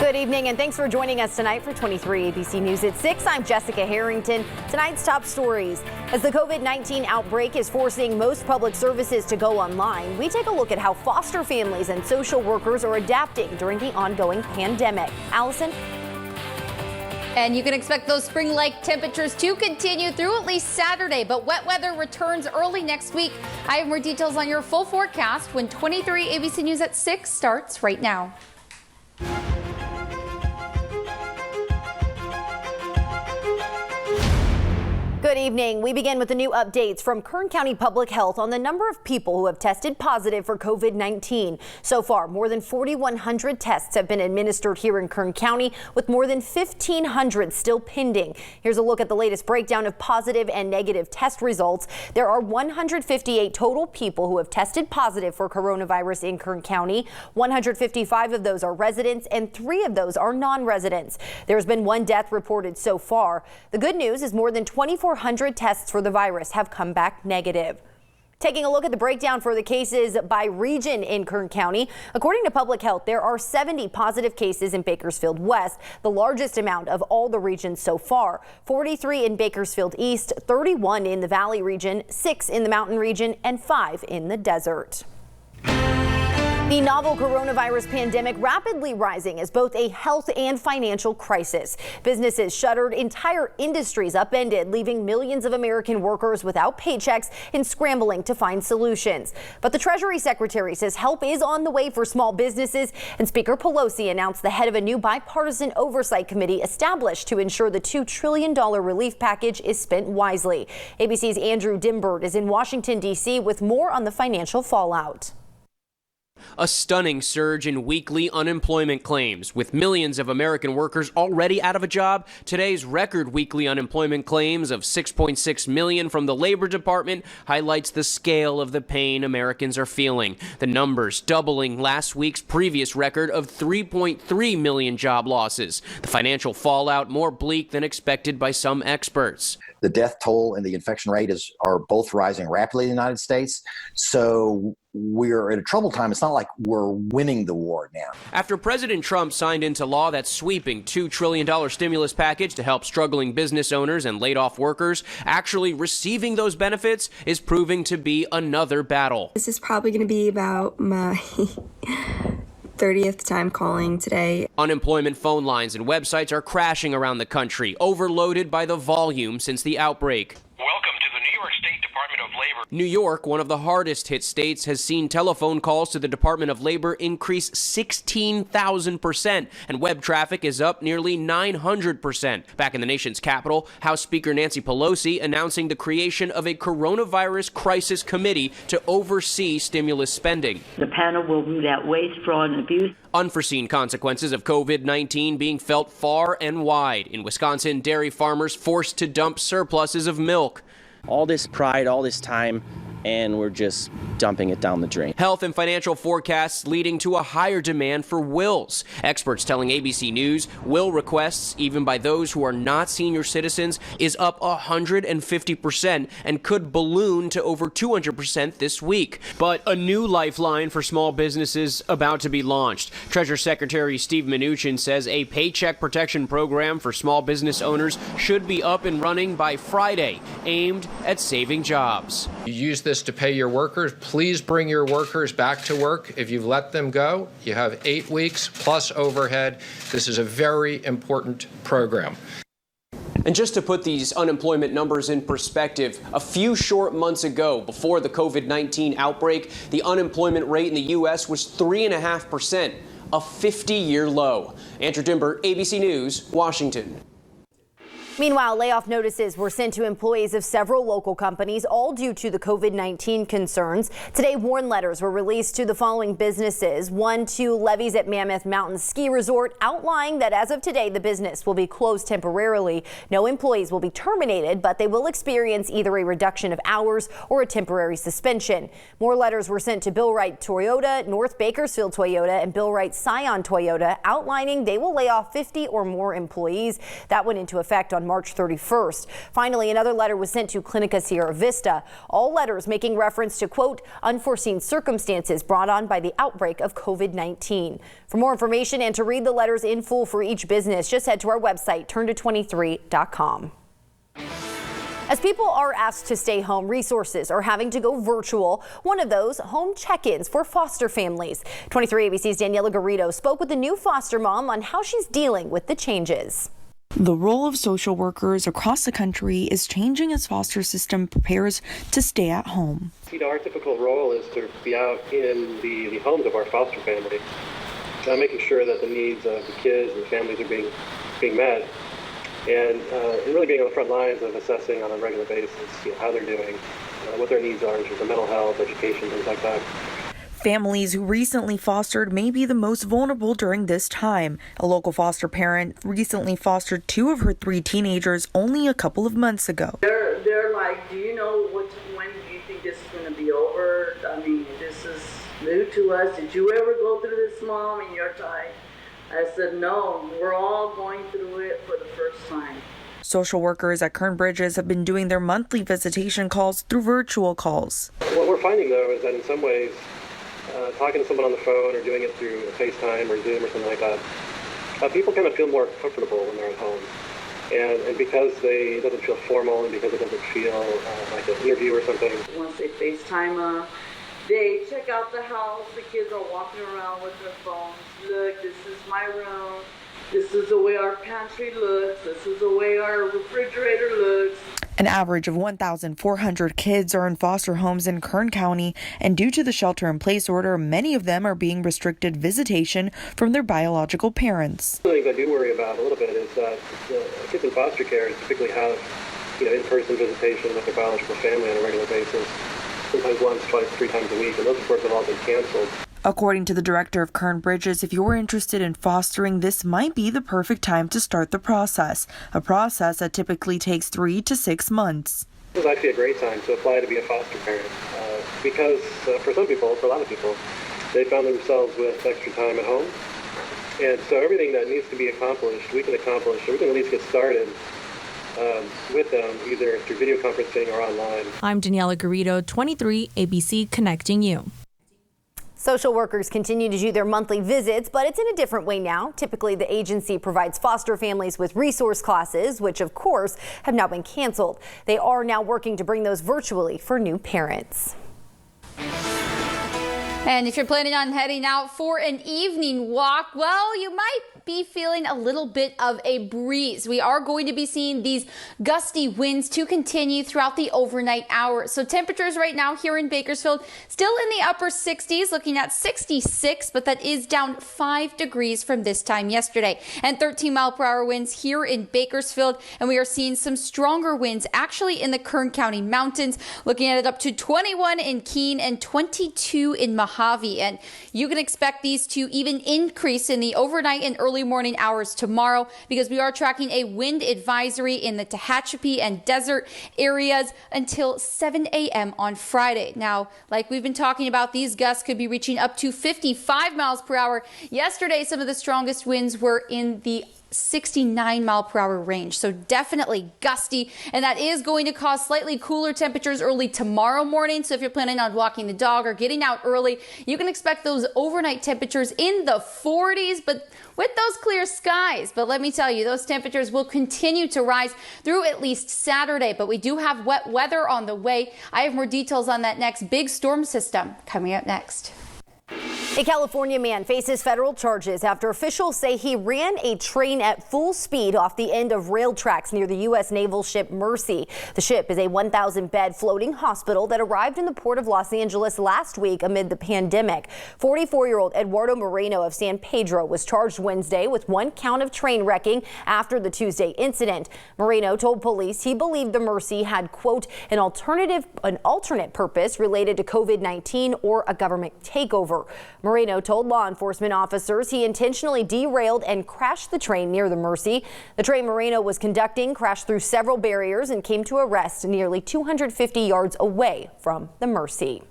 Good evening and thanks for joining us tonight for 23 ABC News at 6. I'm Jessica Harrington. Tonight's top stories. As the COVID-19 outbreak is forcing most public services to go online, we take a look at how foster families and social workers are adapting during the ongoing pandemic. Allison? And you can expect those spring-like temperatures to continue through at least Saturday, but wet weather returns early next week. I have more details on your full forecast when 23 ABC News at 6 starts right now. Good evening. We begin with the new updates from Kern County Public Health on the number of people who have tested positive for COVID-19. So far, more than 4,100 tests have been administered here in Kern County, with more than 1,500 still pending. Here's a look at the latest breakdown of positive and negative test results. There are 158 total people who have tested positive for coronavirus in Kern County. 155 of those are residents and 3 of those are non-residents. There's been 1 death reported so far. The good news is more than 2,400 tests for the virus have come back negative. Taking a look at the breakdown for the cases by region in Kern County. According to Public Health, there are 70 positive cases in Bakersfield West, the largest amount of all the regions so far. 43 in Bakersfield East, 31 in the Valley region, 6 in the Mountain region, and 5 in the desert. The novel coronavirus pandemic rapidly rising as both a health and financial crisis. Businesses shuttered, entire industries upended, leaving millions of American workers without paychecks and scrambling to find solutions. But the Treasury Secretary says help is on the way for small businesses, and Speaker Pelosi announced the head of a new bipartisan oversight committee established to ensure the $2 trillion relief package is spent wisely. ABC's Andrew Dimbert is in Washington, D.C. with more on the financial fallout. A stunning surge in weekly unemployment claims. With millions of American workers already out of a job, today's record weekly unemployment claims of 6.6 million from the Labor Department highlights the scale of the pain Americans are feeling. The numbers doubling last week's previous record of 3.3 million job losses. The financial fallout more bleak than expected by some experts. The death toll and the infection rate are both rising rapidly in the United States. So we're in a troubled time. It's not like we're winning the war now. After President Trump signed into law that sweeping $2 trillion stimulus package to help struggling business owners and laid off workers, actually receiving those benefits is proving to be another battle. This is probably going to be about my 30th time calling today. Unemployment phone lines and websites are crashing around the country, overloaded by the volume since the outbreak. Welcome to the New York State Department of Labor. New York, one of the hardest hit states, has seen telephone calls to the Department of Labor increase 16,000%, and web traffic is up nearly 900%. Back in the nation's capital, House Speaker Nancy Pelosi announcing the creation of a coronavirus crisis committee to oversee stimulus spending. The panel will root out waste, fraud, and abuse. Unforeseen consequences of COVID-19 being felt far and wide. In Wisconsin, dairy farmers forced to dump surpluses of milk. All this pride, all this time, and we're just dumping it down the drain. Health and financial forecasts leading to a higher demand for wills. Experts telling ABC News will requests, even by those who are not senior citizens, is up 150% and could balloon to over 200% this week. But a new lifeline for small businesses about to be launched. Treasury Secretary Steve Mnuchin says a paycheck protection program for small business owners should be up and running by Friday, aimed at saving jobs. You use this to pay your workers. Please bring your workers back to work. If you've let them go, you have 8 weeks plus overhead. This is a very important program. And just to put these unemployment numbers in perspective, a few short months ago, before the COVID-19 outbreak, the unemployment rate in the U.S. was 3.5%, a 50-year low. Andrew Dimbert, ABC News, Washington. Meanwhile, layoff notices were sent to employees of several local companies, all due to the COVID-19 concerns. Today, warn letters were released to the following businesses. One to Levees at Mammoth Mountain Ski Resort, outlining that as of today, the business will be closed temporarily. No employees will be terminated, but they will experience either a reduction of hours or a temporary suspension. More letters were sent to Bill Wright Toyota, North Bakersfield Toyota, and Bill Wright Scion Toyota, outlining they will lay off 50 or more employees. That went into effect on on March 31st. Finally, another letter was sent to Clinica Sierra Vista. All letters making reference to, quote, unforeseen circumstances brought on by the outbreak of COVID-19. For more information and to read the letters in full for each business, just head to our website, turnto23.com. As people are asked to stay home, resources are having to go virtual. One of those, home check-ins for foster families. 23 ABC's Daniela Garrido spoke with a new foster mom on how she's dealing with the changes. The role of social workers across the country is changing as foster system prepares to stay at home. Our typical role is to be out in the homes of our foster families, making sure that the needs of the kids and the families are being met. And really being on the front lines of assessing on a regular basis how they're doing, what their needs are in terms of mental health, education, things like that. Families who recently fostered may be the most vulnerable during this time. A local foster parent recently fostered 2 of her 3 teenagers only a couple of months ago. They're like, do you know when do you think this is going to be over? I mean, this is new to us. Did you ever go through this, Mom, in your time? I said, no, we're all going through it for the first time. Social workers at Kern Bridges have been doing their monthly visitation calls through virtual calls. What we're finding, though, is that in some ways, talking to someone on the phone or doing it through FaceTime or Zoom or something like that, people kind of feel more comfortable when they're at home. And because it doesn't feel formal and because it doesn't feel like an interview or something. Once they FaceTime, they check out the house. The kids are walking around with their phones. Look, this is my room. This is the way our pantry looks. This is the way our refrigerator looks. An average of 1,400 kids are in foster homes in Kern County, and due to the shelter-in-place order, many of them are being restricted visitation from their biological parents. One of the things I do worry about a little bit is that kids in foster care typically have in-person visitation with their biological family on a regular basis, sometimes once, twice, 3 times a week, and those, of course, have all been canceled. According to the director of Kern Bridges, if you're interested in fostering, this might be the perfect time to start the process, a process that typically takes 3 to 6 months. This is actually a great time to apply to be a foster parent because for some people, for a lot of people, they found themselves with extra time at home. And so everything that needs to be accomplished, we can accomplish, or we can at least get started with them, either through video conferencing or online. I'm Daniela Garrido, 23 ABC Connecting You. Social workers continue to do their monthly visits, but it's in a different way now. Typically, the agency provides foster families with resource classes, which of course have now been canceled. They are now working to bring those virtually for new parents. And if you're planning on heading out for an evening walk, well, you might be feeling a little bit of a breeze. We are going to be seeing these gusty winds to continue throughout the overnight hours. So temperatures right now here in Bakersfield still in the upper 60s, looking at 66, but that is down 5 degrees from this time yesterday. And 13-mile-per-hour winds here in Bakersfield, and we are seeing some stronger winds actually in the Kern County mountains, looking at it up to 21 in Keene and 22 in Mojave. And you can expect these to even increase in the overnight and early morning hours tomorrow, because we are tracking a wind advisory in the Tehachapi and desert areas until 7 a.m. on Friday. Now, like we've been talking about, these gusts could be reaching up to 55 miles per hour. Yesterday, some of the strongest winds were in the 69-mile-per-hour range. So definitely gusty, and that is going to cause slightly cooler temperatures early tomorrow morning. So if you're planning on walking the dog or getting out early, you can expect those overnight temperatures in the 40s, but with those clear skies. But let me tell you, those temperatures will continue to rise through at least Saturday, but we do have wet weather on the way. I have more details on that next big storm system coming up next. A California man faces federal charges after officials say he ran a train at full speed off the end of rail tracks near the U.S. naval ship Mercy. The ship is a 1,000-bed floating hospital that arrived in the port of Los Angeles last week amid the pandemic. 44-year-old Eduardo Moreno of San Pedro was charged Wednesday with 1 count of train wrecking after the Tuesday incident. Moreno told police he believed the Mercy had, quote, an alternate purpose related to COVID-19 or a government takeover. Moreno told law enforcement officers he intentionally derailed and crashed the train near the Mercy. The train Moreno was conducting crashed through several barriers and came to a rest nearly 250 yards away from the Mercy.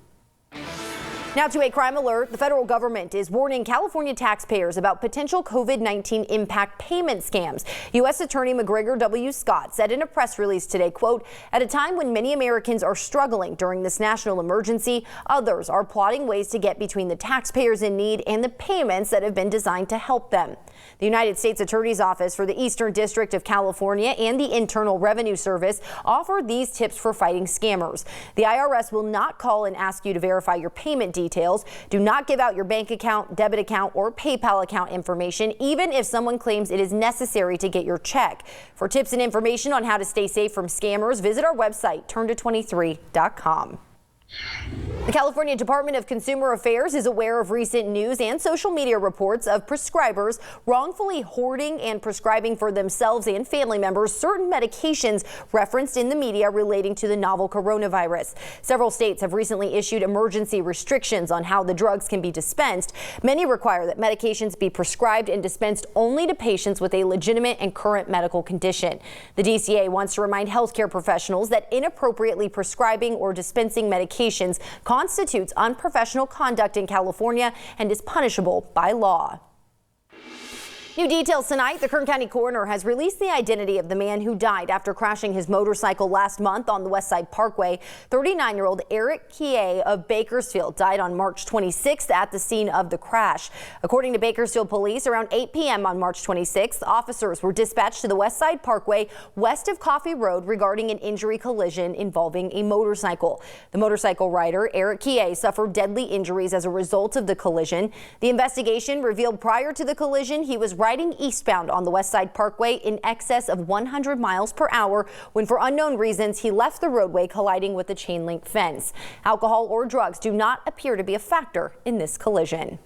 Now to a crime alert. The federal government is warning California taxpayers about potential COVID-19 impact payment scams. U.S. Attorney McGregor W. Scott said in a press release today, quote, "At a time when many Americans are struggling during this national emergency, others are plotting ways to get between the taxpayers in need and the payments that have been designed to help them." The United States Attorney's Office for the Eastern District of California and the Internal Revenue Service offer these tips for fighting scammers. The IRS will not call and ask you to verify your payment details. Do not give out your bank account, debit account, or PayPal account information, even if someone claims it is necessary to get your check. For tips and information on how to stay safe from scammers, visit our website, turnto23.com. The California Department of Consumer Affairs is aware of recent news and social media reports of prescribers wrongfully hoarding and prescribing for themselves and family members certain medications referenced in the media relating to the novel coronavirus. Several states have recently issued emergency restrictions on how the drugs can be dispensed. Many require that medications be prescribed and dispensed only to patients with a legitimate and current medical condition. The DCA wants to remind healthcare professionals that inappropriately prescribing or dispensing medications constitutes unprofessional conduct in California and is punishable by law. New details tonight. The Kern County coroner has released the identity of the man who died after crashing his motorcycle last month on the West Side Parkway. 39-year-old Eric Kie of Bakersfield died on March 26th at the scene of the crash. According to Bakersfield police, around 8 p.m. on March 26th, officers were dispatched to the West Side Parkway west of Coffee Road regarding an injury collision involving a motorcycle. The motorcycle rider, Eric Kie, suffered deadly injuries as a result of the collision. The investigation revealed prior to the collision, he was riding eastbound on the West Side Parkway in excess of 100 miles per hour when, for unknown reasons, he left the roadway, colliding with the chain link fence. Alcohol or drugs do not appear to be a factor in this collision.